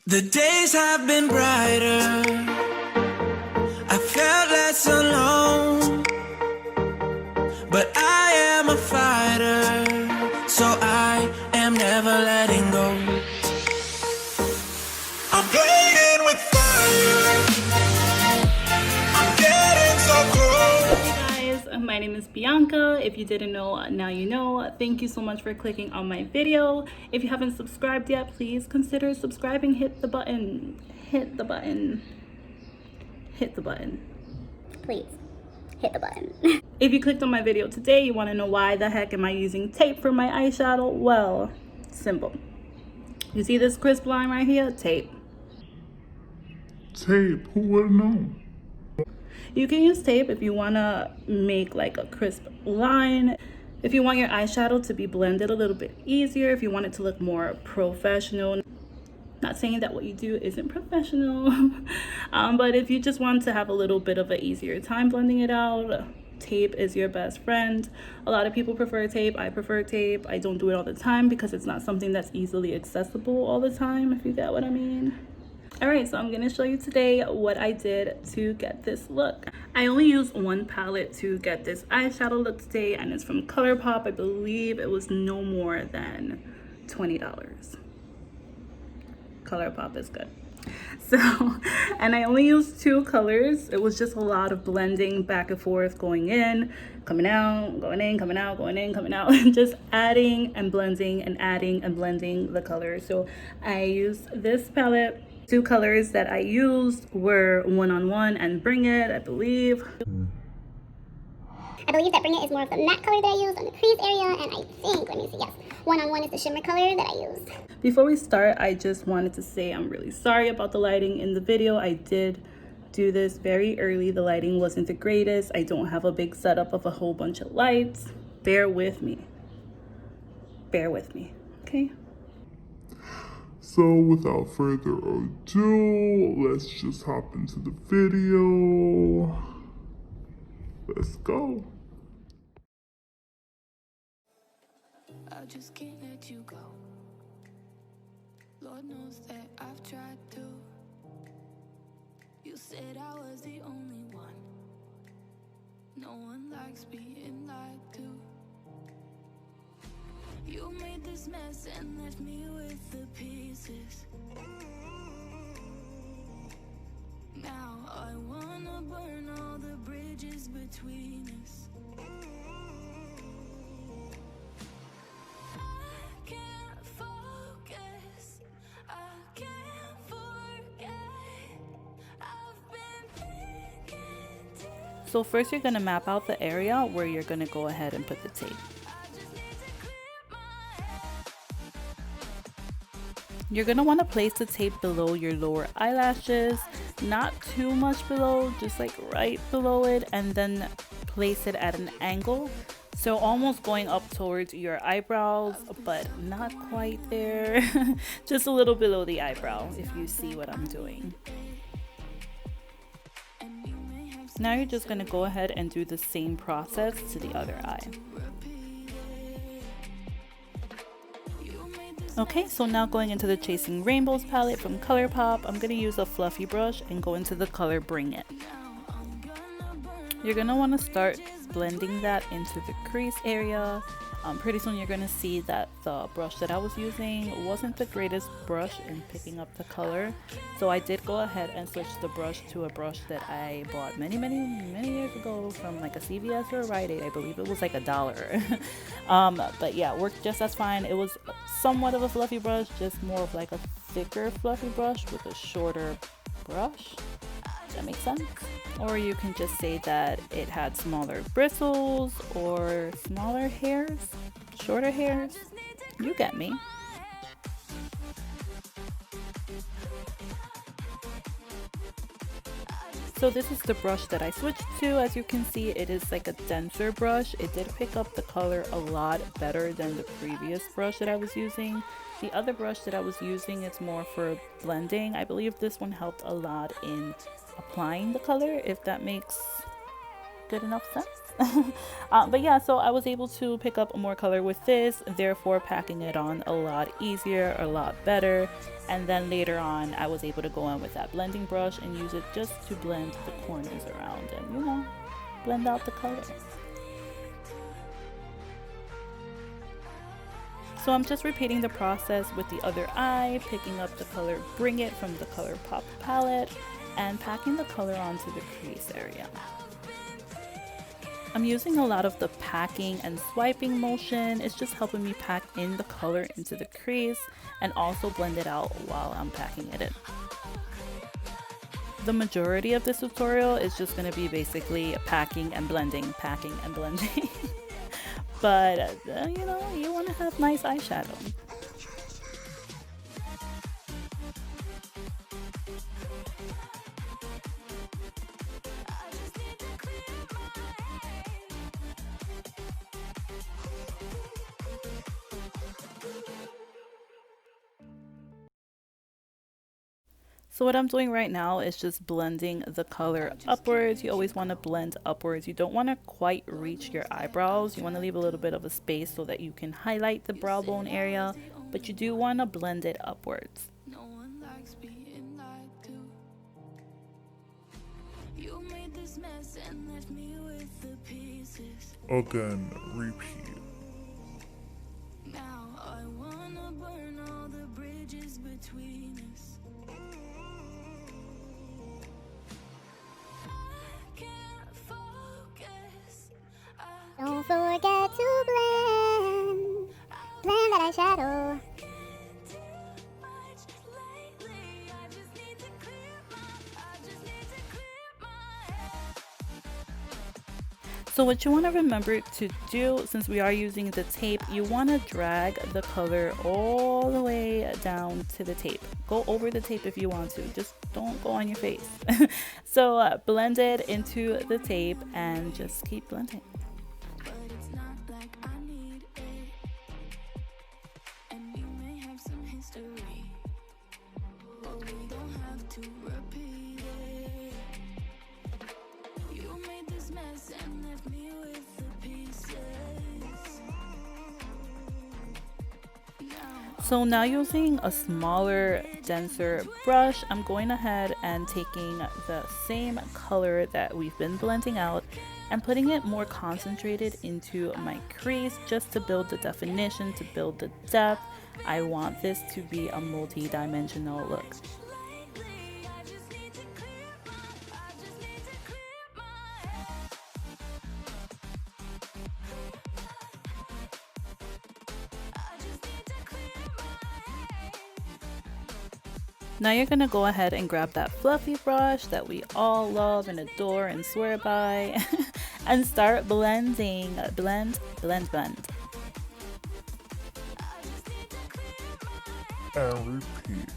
The days have been brighter. I felt less alone. But I am a fighter, so I am never letting go. I'm playing with fire. I'm getting so close. Hey guys, my name is Bianca. If you didn't know, now you know. Thank you so much for clicking on my video. If you haven't subscribed yet, please consider subscribing. Hit the button. Hit the button. Hit the button. Please hit the button. If you clicked on my video today, you want to know why the heck am I using tape for my eyeshadow? Well, simple. You see this crisp line right here? Tape. Tape, who would have known? You can use tape if you want to make like a crisp line. If you want your eyeshadow to be blended a little bit easier, if you want it to look more professional. Not saying that what you do isn't professional, but if you just want to have a little bit of an easier time blending it out, tape is your best friend. A lot of people prefer tape. I prefer tape. I don't do it all the time because it's not something that's easily accessible all the time, if you get what I mean. All right, so I'm gonna show you today what I did to get this look. I only used one palette to get this eyeshadow look today, and it's from Colourpop. I believe it was no more than $20. Colourpop is good. So, and I only used two colors. It was just a lot of blending back and forth, going in, coming out, going in, coming out, going in, coming out, just adding and blending and adding and blending the colors. So I used this palette. Two colors that I used were 1-on-1 and Bring It, I believe. I believe that Bring It is more of the matte color that I used on the crease area, and I think, let me see, yes, 1-on-1 is the shimmer color that I used. Before we start, I just wanted to say I'm really sorry about the lighting in the video. I did do this very early. The lighting wasn't the greatest. I don't have a big setup of a whole bunch of lights. Bear with me. Bear with me, okay? So without further ado, let's just hop into the video. Let's go. I just can't let you go. Lord knows that I've tried to. You said I was the only one. No one likes being lied to. You made this mess and left me with the pieces. Now I wanna burn all the bridges between us. I can't focus, I can't forget. I've been thinking too. So first you're gonna map out the area where you're gonna go ahead and put the tape. You're gonna wanna place the tape below your lower eyelashes, not too much below, just like right below it, and then place it at an angle. So almost going up towards your eyebrows, but not quite there. Just a little below the eyebrow, if you see what I'm doing. Now you're just gonna go ahead and do the same process to the other eye. Okay, so now going into the Chasing Rainbows palette from Colourpop, I'm going to use a fluffy brush and go into the color Bring It. You're going to want to start blending that into the crease area. Pretty soon you're going to see that the brush that I was using wasn't the greatest brush in picking up the color. So I did go ahead and switch the brush to a brush that I bought many years ago from like a CVS or a Rite Aid. I believe it was like $1. But yeah, it worked just as fine. It was somewhat of a fluffy brush, just more of like a thicker fluffy brush with a shorter brush. Does that make sense? Or you can just say that it had smaller bristles or smaller hairs, shorter hairs. You get me. So this is the brush that I switched to. As you can see, it is like a denser brush. It did pick up the color a lot better than the previous brush that I was using. The other brush that I was using is more for blending. I believe this one helped a lot in applying the color, if that makes good enough sense. But yeah, so I was able to pick up more color with this, therefore packing it on a lot easier, a lot better. And then later on, I was able to go in with that blending brush and use it just to blend the corners around and, you know, blend out the color. So I'm just repeating the process with the other eye, picking up the color Bring It from the ColourPop palette and packing the color onto the crease area. I'm using a lot of the packing and swiping motion. It's just helping me pack in the color into the crease and also blend it out while I'm packing it in. The majority of this tutorial is just going to be basically packing and blending, packing and blending. But you know, you want to have nice eyeshadow. So what I'm doing right now is just blending the color upwards. You always want to blend upwards. You don't want to quite reach your eyebrows. You want to leave a little bit of a space so that you can highlight the brow bone area, but you do want to blend it upwards. Again, repeat. Now I wanna burn all the bridges between us. Don't forget to blend that eyeshadow. So what you want to remember to do, since we are using the tape, you want to drag the color all the way down to the tape. Go over the tape if you want to, just don't go on your face. So blend it into the tape and just keep blending. So now using a smaller, denser brush, I'm going ahead and taking the same color that we've been blending out and putting it more concentrated into my crease just to build the definition, to build the depth. I want this to be a multi-dimensional look. Now you're gonna go ahead and grab that fluffy brush that we all love and adore and swear by and start blending. Blend, blend, blend. And repeat.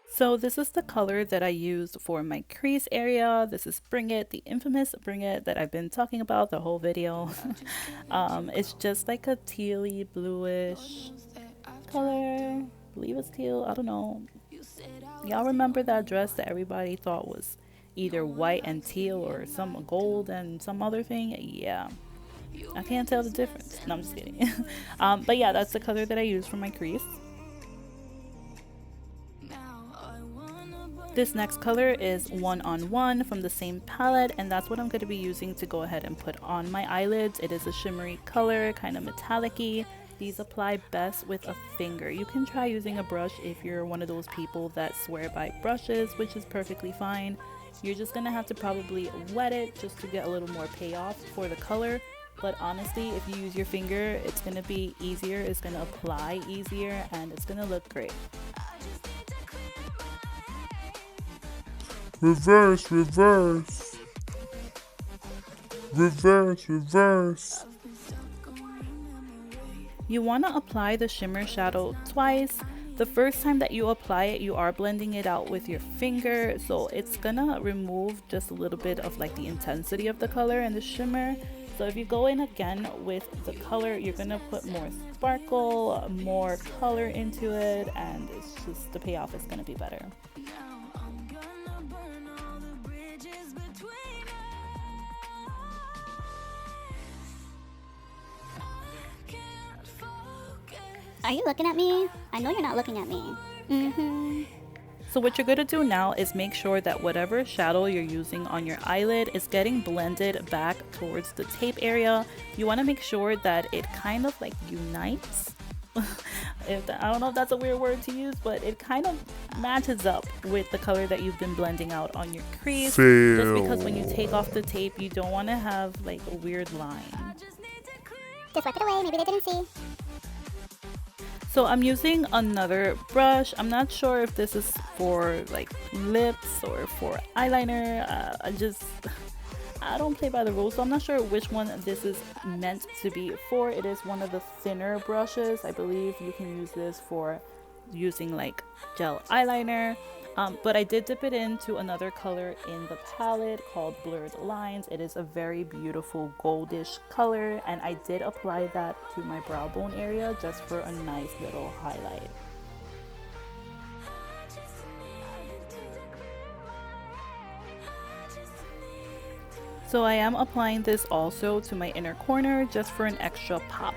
So this is the color that I used for my crease area. This is Bring It, the infamous Bring It that I've been talking about the whole video. It's just like a tealy bluish color. I believe it's teal, I don't know. Y'all remember that dress that everybody thought was either white and teal or some gold and some other thing? Yeah, I can't tell the difference. No, I'm just kidding. But yeah, that's the color that I use for my crease. This next color is 1-on-1 from the same palette, and that's what I'm going to be using to go ahead and put on my eyelids. It is a shimmery color, kind of metallic-y. These apply best with a finger. You can try using a brush if you're one of those people that swear by brushes, which is perfectly fine. You're just going to have to probably wet it just to get a little more payoff for the color. But honestly, if you use your finger, it's going to be easier, it's going to apply easier, and it's going to look great. Reverse, reverse. Reverse, reverse. You want to apply the shimmer shadow twice. The first time that you apply it, you are blending it out with your finger, so it's gonna remove just a little bit of like the intensity of the color and the shimmer. So if you go in again with the color, you're gonna put more sparkle, more color into it, and it's just, the payoff is gonna be better. Are you looking at me? I know you're not looking at me. So what you're going to do now is make sure that whatever shadow you're using on your eyelid is getting blended back towards the tape area. You want to make sure that it kind of like unites. I don't know if that's a weird word to use, but it kind of matches up with the color that you've been blending out on your crease. Just because when you take off the tape, you don't want to have like a weird line. Just wipe it away, maybe they didn't see. So I'm using another brush. I'm not sure if this is for like lips or for eyeliner. I don't play by the rules, so I'm not sure which one this is meant to be for. It is one of the thinner brushes. I believe you can use this for using like gel eyeliner. But I did dip it into another color in the palette called Blurred Lines. It is a very beautiful goldish color, and I did apply that to my brow bone area just for a nice little highlight. So I am applying this also to my inner corner just for an extra pop.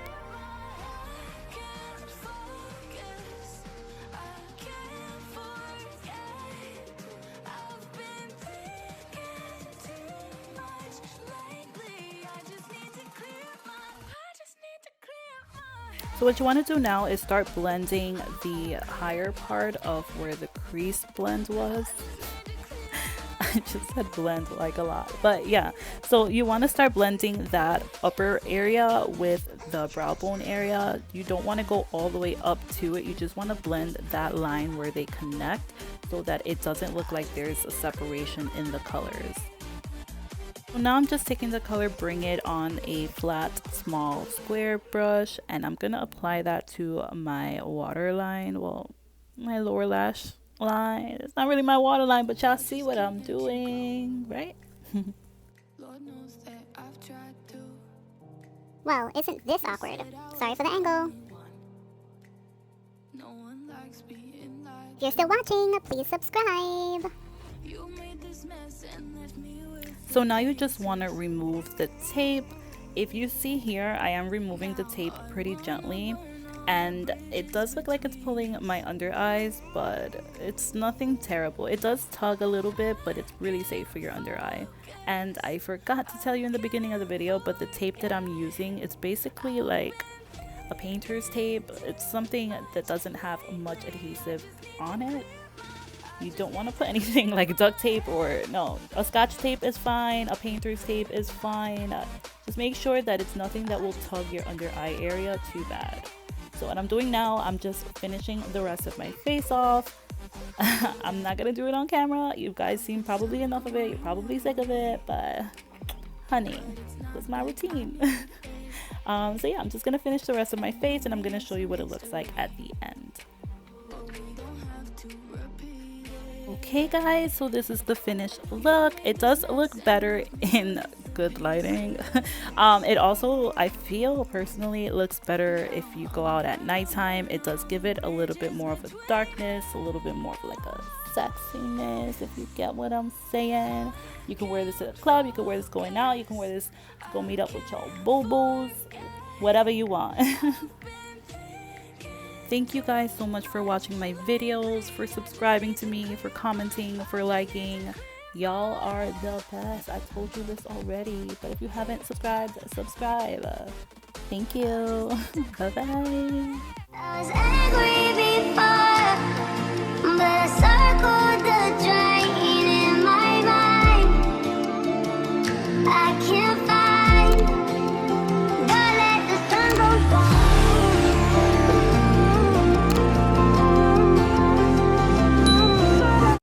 So what you want to do now is start blending the higher part of where the crease blend was. I just said blend like a lot, but yeah. So you want to start blending that upper area with the brow bone area. You don't want to go all the way up to it. You just want to blend that line where they connect so that it doesn't look like there's a separation in the colors. So now I'm just taking the color Bring It on a flat small square brush, and I'm gonna apply that to my waterline, well, my lower lash line. It's not really my waterline, but y'all see what I'm doing, right? Well, isn't this awkward? Sorry for the angle. If you're still watching, please subscribe. So now you just want to remove the tape. If you see here, I am removing the tape pretty gently, and it does look like it's pulling my under eyes, but it's nothing terrible. It does tug a little bit, but it's really safe for your under eye. And I forgot to tell you in the beginning of the video, but the tape that I'm using, it's basically like a painter's tape. It's something that doesn't have much adhesive on it. You don't want to put anything like duct tape, or no, a scotch tape is fine, a painter's tape is fine. Just make sure that it's nothing that will tug your under eye area too bad. So what I'm doing now, I'm just finishing the rest of my face off. I'm not gonna do it on camera. You guys seen probably enough of it. You're probably sick of it, but honey, that's my routine. So yeah, I'm just gonna finish the rest of my face, and I'm gonna show you what it looks like at the end. Okay guys, so this is the finished look. It does look better in good lighting. It also, I feel personally, it looks better if you go out at nighttime. It does give it a little bit more of a darkness, a little bit more of like a sexiness, if you get what I'm saying. You can wear this at a club, you can wear this going out, you can wear this to go meet up with your boo-boos, whatever you want. Thank you guys so much for watching my videos, for subscribing to me, for commenting, for liking. Y'all are the best. I told you this already, but if you haven't subscribed, subscribe. Thank you. Bye bye.